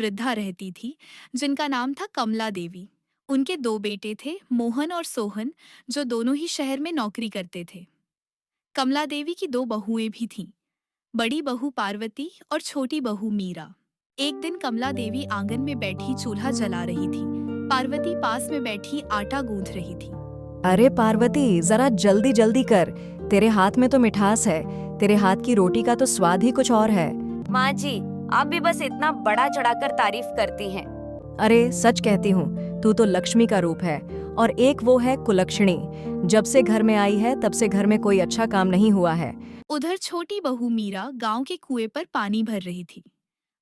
वृद्धा रहती थी जिनका नाम था कमला देवी। उनके दो बेटे थे, मोहन और सोहन, जो दोनों ही शहर में नौकरी करते थे। कमला देवी की दो बहुएं भी थीं, बड़ी बहू पार्वती और छोटी बहू मीरा। एक दिन कमला देवी आंगन में बैठी चूल्हा जला रही थी। पार्वती पास में बैठी आटा गूंथ रही थी। अरे पार्वती, जरा जल्दी जल्दी कर। तेरे हाथ में तो मिठास है। तेरे हाथ की रोटी का तो स्वाद ही कुछ और है। माँ जी, आप भी बस इतना बड़ा चढ़ाकर तारीफ करती हैं। अरे सच कहती हूँ, तू तो लक्ष्मी का रूप है। और एक वो है कुलक्षणी। जब से घर में आई है तब से घर में कोई अच्छा काम नहीं हुआ है। उधर छोटी बहू मीरा गांव के कुएं पर पानी भर रही थी।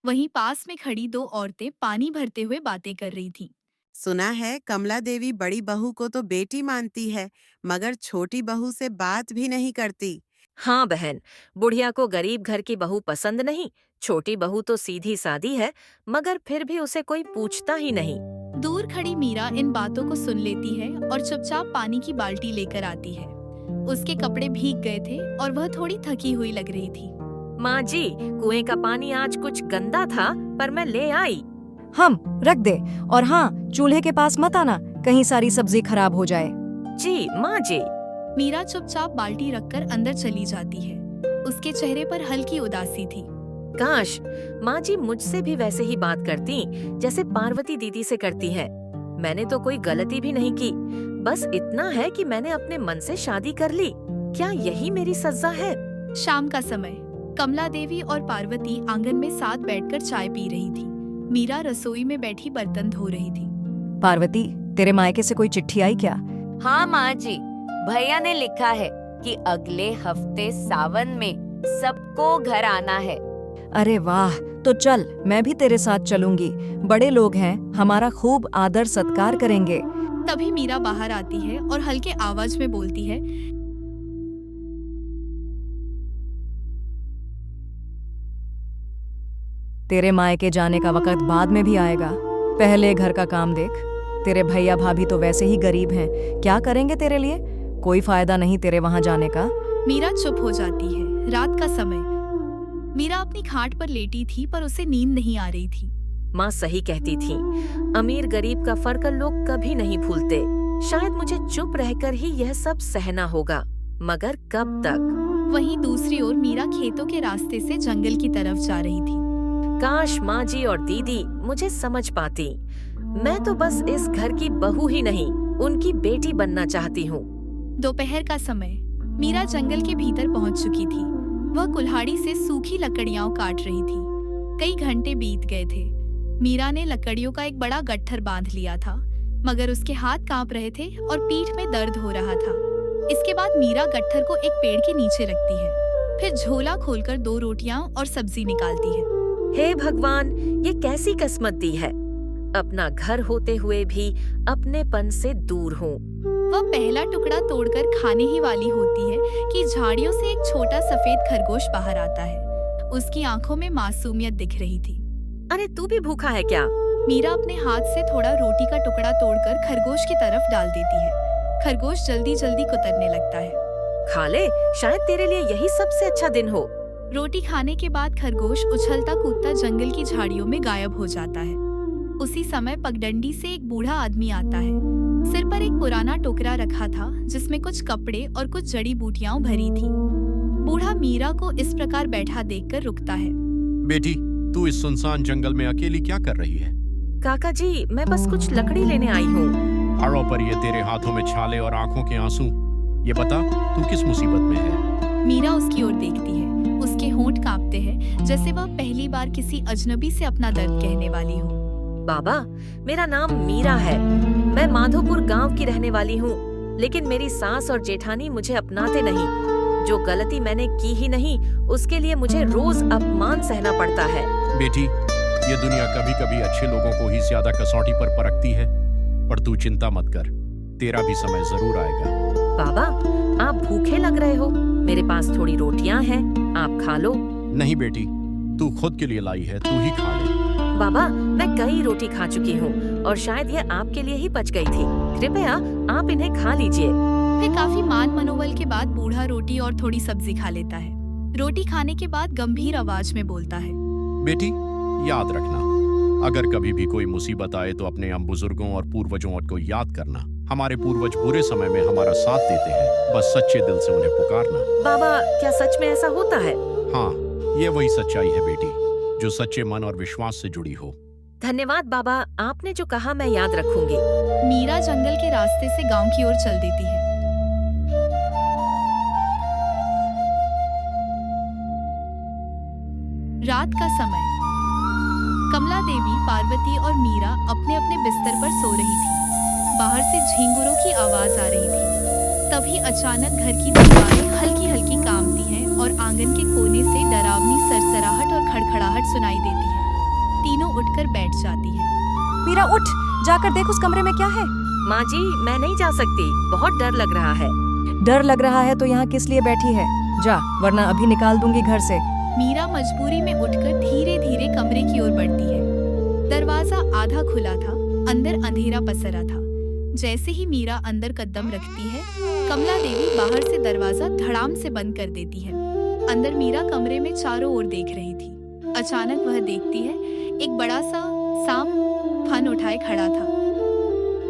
वहीं पास में खड़ी दो औरतें पानी भरते हुए बातें कर रही थीं। सुना है कमला देवी बड़ी बहू को तो बेटी मानती है, मगर छोटी बहू से बात भी नहीं करती। हाँ बहन, बुढ़िया को गरीब घर की बहू पसंद नहीं। छोटी बहू तो सीधी सादी है, मगर फिर भी उसे कोई पूछता ही नहीं। दूर खड़ी मीरा इन बातों को सुन लेती है और चुपचाप पानी की बाल्टी लेकर आती है। उसके कपड़े भीग गए थे और वह थोड़ी थकी हुई लग रही थी। माँ जी, कुएं का पानी आज कुछ गंदा था, पर मैं ले आई। हम रख दे। और हाँ, चूल्हे के पास मत आना, कहीं सारी सब्जी खराब हो जाए। जी माँ जी। मीरा चुपचाप बाल्टी रखकर अंदर चली जाती है। उसके चेहरे पर हल्की उदासी थी। काश माँ जी मुझसे भी वैसे ही बात करती जैसे पार्वती दीदी से करती हैं। मैंने तो कोई गलती भी नहीं की, बस इतना है कि मैंने अपने मन से शादी कर ली। क्या यही मेरी सजा है? शाम का समय, कमला देवी और पार्वती आंगन में साथ बैठकर चाय पी रही थी। मीरा रसोई में बैठी बर्तन धो रही थी। पार्वती, तेरे मायके से कोई चिट्ठी आई क्या? हाँ माँ जी, भैया ने लिखा है कि अगले हफ्ते सावन में सबको घर आना है। अरे वाह, तो चल, मैं भी तेरे साथ चलूंगी। बड़े लोग हैं, हमारा खूब आदर सत्कार करेंगे। तभी मीरा बाहर आती है और हल्के आवाज में बोलती है, तेरे मायके जाने का वक्त बाद में भी आएगा। पहले घर का काम देख। तेरे भैया भाभी तो वैसे ही गरीब हैं, क्या करेंगे तेरे लिए? कोई फायदा नहीं तेरे वहां जाने का। मीरा चुप हो जाती है। रात का समय, मीरा अपनी खाट पर लेटी थी पर उसे नींद नहीं आ रही थी। माँ सही कहती थी, अमीर गरीब का फर्क लोग कभी नहीं भूलते। शायद मुझे चुप रहकर ही यह सब सहना होगा, मगर कब तक? वहीं दूसरी ओर मीरा खेतों के रास्ते से जंगल की तरफ जा रही थी। काश माँ जी और दीदी मुझे समझ पाती। मैं तो बस इस घर की बहू ही नहीं, उनकी बेटी बनना चाहती हूँ। दोपहर का समय, मीरा जंगल के भीतर पहुंच चुकी थी। वह कुल्हाड़ी से सूखी लकड़ियां काट रही थी। कई घंटे बीत गए थे। मीरा ने लकड़ियों का एक बड़ा गट्ठर बांध लिया था, मगर उसके हाथ कांप रहे थे और पीठ में दर्द हो रहा था। इसके बाद मीरा गट्ठर को एक पेड़ के नीचे रखती है, फिर झोला खोलकर 2 रोटियां और सब्जी निकालती है। हे भगवान, ये कैसी किस्मत दी है, अपना घर होते हुए भी अपनेपन से दूर हूँ। वह पहला टुकड़ा तोड़कर खाने ही वाली होती है कि झाड़ियों से एक छोटा सफेद खरगोश बाहर आता है। उसकी आंखों में मासूमियत दिख रही थी। अरे तू भी भूखा है क्या? मीरा अपने हाथ से थोड़ा रोटी का टुकड़ा तोड़कर खरगोश की तरफ डाल देती है। खरगोश जल्दी जल्दी कुतरने लगता है। खा ले, शायद तेरे लिए यही सबसे अच्छा दिन हो। रोटी खाने के बाद खरगोश उछलता कूदता जंगल की झाड़ियों में गायब हो जाता है। उसी समय पगडंडी से एक बूढ़ा आदमी आता है। सिर पर एक पुराना टोकरा रखा था जिसमें कुछ कपड़े और कुछ जड़ी बूटियां भरी थी। बूढ़ा मीरा को इस प्रकार बैठा देखकर रुकता है। बेटी, तू इस सुनसान जंगल में अकेली क्या कर रही है? काका जी, मैं बस कुछ लकड़ी लेने आई हूँ। पहाड़ों पर ये तेरे हाथों में छाले और आंखों के आंसू। ये बता, तू किस मुसीबत में है? मीरा उसकी ओर देखती है। उसके होंठ कांपते हैं, जैसे वह पहली बार किसी अजनबी से अपना दर्द कहने वाली हो। बाबा, मेरा नाम मीरा है। मैं माधोपुर गांव की रहने वाली हूँ, लेकिन मेरी सास और जेठानी मुझे अपनाते नहीं। जो गलती मैंने की ही नहीं, उसके लिए मुझे रोज अपमान सहना पड़ता है। बेटी, ये दुनिया कभी कभी अच्छे लोगों को ही ज्यादा कसौटी पर परखती है, पर तू चिंता मत कर, तेरा भी समय जरूर आएगा। बाबा, आप भूखे लग रहे हो, मेरे पास थोड़ी रोटियां हैं, आप खा लो। नहीं बेटी, तू खुद के लिए लाई है, तू ही खा ले। बाबा, मैं कई रोटी खा चुकी हूँ और शायद ये आपके लिए ही बच गई थी। कृपया आप इन्हें खा लीजिए। फिर काफी मान मनोबल के बाद बूढ़ा रोटी और थोड़ी सब्जी खा लेता है। रोटी खाने के बाद गंभीर आवाज में बोलता है, बेटी, याद रखना, अगर कभी भी कोई मुसीबत आए तो अपने हम बुजुर्गों और पूर्वजों को याद करना। हमारे पूर्वज बुरे समय में हमारा साथ देते हैं, बस सच्चे दिल से उन्हें पुकारना। बाबा, क्या सच में ऐसा होता है? हाँ, ये वही सच्चाई है बेटी, जो सच्चे मन और विश्वास से जुड़ी हो। धन्यवाद बाबा, आपने जो कहा मैं याद रखूंगी। मीरा जंगल के रास्ते से गांव की ओर चल देती है। रात का समय। कमला देवी, पार्वती और मीरा अपने अपने बिस्तर पर सो रही थी। बाहर से झींगुरों की आवाज आ रही थी। तभी अचानक घर की दीवारें हल्की हल्की कांपती हैं और आंगन के कोने से डरावनी सरसराहट और खड़खड़ाहट सुनाई देती है। तीनों उठकर बैठ जाती हैं। मीरा उठ, जाकर देख उस कमरे में क्या है। माँ जी, मैं नहीं जा सकती, बहुत डर लग रहा है। डर लग रहा है तो यहाँ किस लिए बैठी है? जा, वरना अभी निकाल दूंगी घर से। मीरा मजबूरी में उठकर धीरे धीरे कमरे की ओर बढ़ती है। दरवाजा आधा खुला था, अंदर अंधेरा पसरा था। जैसे ही मीरा अंदर कदम रखती है, कमला देवी बाहर से दरवाजा धड़ाम से बंद कर देती है। अंदर मीरा कमरे में चारों ओर देख रही थी। अचानक वह देखती है एक बड़ा सा सांप फन उठाए खड़ा था।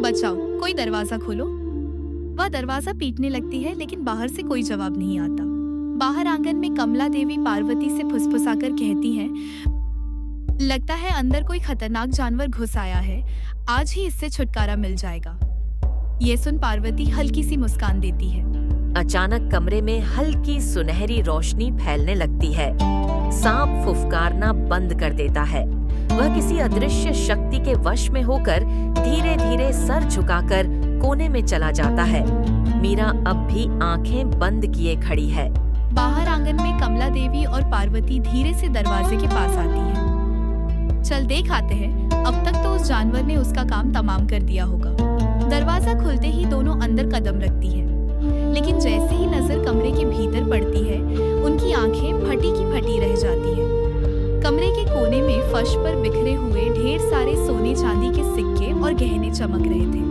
बचाओ, कोई दरवाजा खोलो। वह दरवाजा पीटने लगती है, लेकिन बाहर से कोई जवाब नहीं आता। बाहर आंगन में कमला देवी पार्वती से फुसफुसाकर कहती हैं, लगता है अंदर कोई खतरनाक जानवर घुस आया है, आज ही इससे छुटकारा मिल जाएगा। ये सुन पार्वती हल्की सी मुस्कान देती है। अचानक कमरे में हल्की सुनहरी रोशनी फैलने लगती है। सांप फुफकारना बंद कर देता है। वह किसी अदृश्य शक्ति के वश में होकर धीरे धीरे सर झुकाकर कोने में चला जाता है। मीरा अब भी आंखें बंद किए खड़ी है। बाहर आंगन में कमला देवी और पार्वती धीरे से दरवाजे के पास आती हैं। चल देख आते हैं, अब तक तो उस जानवर ने उसका काम तमाम कर दिया होगा। दरवाजा खुलते ही दोनों अंदर कदम रखती हैं, लेकिन जैसे ही नजर कमरे के भीतर पड़ती है, उनकी आंखें फटी की फटी रह जाती हैं। कमरे के कोने में फर्श पर बिखरे हुए ढेर सारे सोने चांदी के सिक्के और गहने चमक रहे थे।